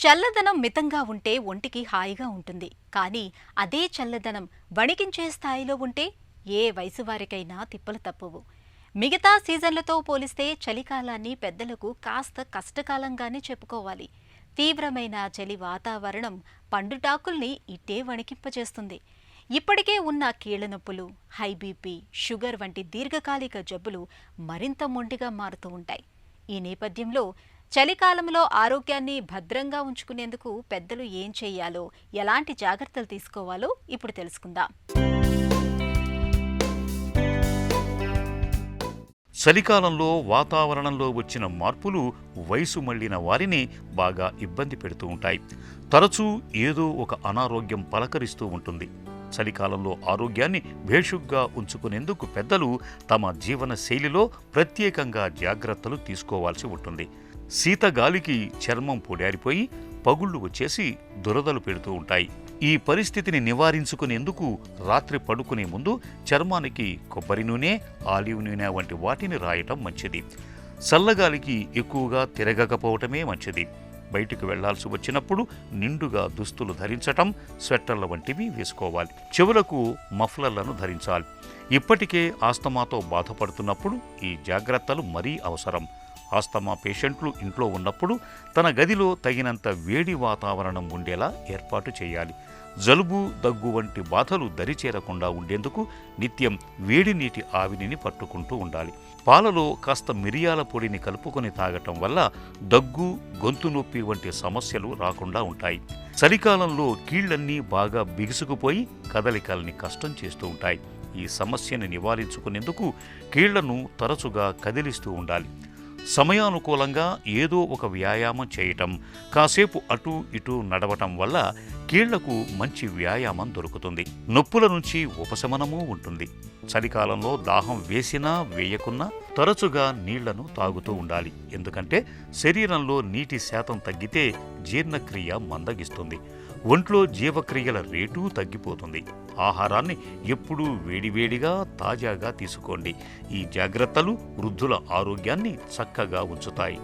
చల్లదనం మితంగా ఉంటే ఒంటికి హాయిగా ఉంటుంది. కానీ అదే చల్లదనం వణికించే స్థాయిలో ఉంటే ఏ వయసు వారికైనా తిప్పలు తప్పవు. మిగతా సీజన్లతో పోలిస్తే చలికాలాన్ని పెద్దలకు కాస్త కష్టకాలంగానే చెప్పుకోవాలి. తీవ్రమైన చలి వాతావరణం పండుటాకుల్ని ఇట్టే వణికింపచేస్తుంది. ఇప్పటికే ఉన్న కీళ్ల నొప్పులు, హై బీపీ, షుగర్ వంటి దీర్ఘకాలిక జబ్బులు మరింత మొండిగా మారుతూ ఉంటాయి. ఈ నేపథ్యంలో చలికాలంలో ఆరోగ్యాన్ని భద్రంగా ఉంచుకునేందుకు పెద్దలు ఏం చేయాలో, ఎలాంటి జాగ్రత్తలు తీసుకోవాలో ఇప్పుడు తెలుసుకుందాం. చలికాలంలో వాతావరణంలో వచ్చిన మార్పులు వయసు మళ్లిన వారిని బాగా ఇబ్బంది పెడుతూ ఉంటాయి. తరచూ ఏదో ఒక అనారోగ్యం పలకరిస్తూ ఉంటుంది. చలికాలంలో ఆరోగ్యాన్ని భేషుగ్గా ఉంచుకునేందుకు పెద్దలు తమ జీవన శైలిలో ప్రత్యేకంగా జాగ్రత్తలు తీసుకోవాల్సి ఉంటుంది. శీతగాలికి చర్మం పొడారిపోయి పగుళ్లు వచ్చేసి దురదలు పెడుతూ ఉంటాయి. ఈ పరిస్థితిని నివారించుకునేందుకు రాత్రి పడుకునే ముందు చర్మానికి కొబ్బరి నూనె, ఆలివ్ నూనె వంటి వాటిని రాయటం మంచిది. చల్లగాలికి ఎక్కువగా తిరగకపోవటమే మంచిది. బయటికి వెళ్లాల్సి వచ్చినప్పుడు నిండుగా దుస్తులు ధరించటం, స్వెట్టర్ల వంటివి వేసుకోవాలి. చెవులకు మఫ్లర్లను ధరించాలి. ఇప్పటికే ఆస్తమాతో బాధపడుతున్నప్పుడు ఈ జాగ్రత్తలు మరీ అవసరం. ఆస్తమా పేషెంట్లు ఇంట్లో ఉన్నప్పుడు తన గదిలో తగినంత వేడి వాతావరణం ఉండేలా ఏర్పాటు చేయాలి. జలుబు, దగ్గు వంటి బాధలు దరిచేరకుండా ఉండేందుకు నిత్యం వేడి నీటి ఆవిరిని పట్టుకుంటూ ఉండాలి. పాలలో కాస్త మిరియాల పొడిని కలుపుకొని తాగటం వల్ల దగ్గు, గొంతు నొప్పి వంటి సమస్యలు రాకుండా ఉంటాయి. చలికాలంలో కీళ్లన్నీ బాగా బిగుసుకుపోయి కదలికల్ని కష్టం చేస్తూ ఉంటాయి. ఈ సమస్యని నివారించుకునేందుకు కీళ్లను తరచుగా కదిలిస్తూ ఉండాలి. సమయానుకూలంగా ఏదో ఒక వ్యాయామం చేయటం, కాసేపు అటూ ఇటూ నడవటం వల్ల కీళ్లకు మంచి వ్యాయామం దొరుకుతుంది. నొప్పుల నుంచి ఉపశమనమూ ఉంటుంది. చలికాలంలో దాహం వేసినా వేయకున్నా తరచుగా నీళ్లను తాగుతూ ఉండాలి. ఎందుకంటే శరీరంలో నీటి శాతం తగ్గితే జీర్ణక్రియ మందగిస్తుంది. ఒంట్లో జీవక్రియల రేటూ తగ్గిపోతుంది. ఆహారాన్ని ఎప్పుడూ వేడివేడిగా, తాజాగా తీసుకోండి. ఈ జాగ్రత్తలు వృద్ధుల ఆరోగ్యాన్ని చక్కగా ఉంచుతాయి.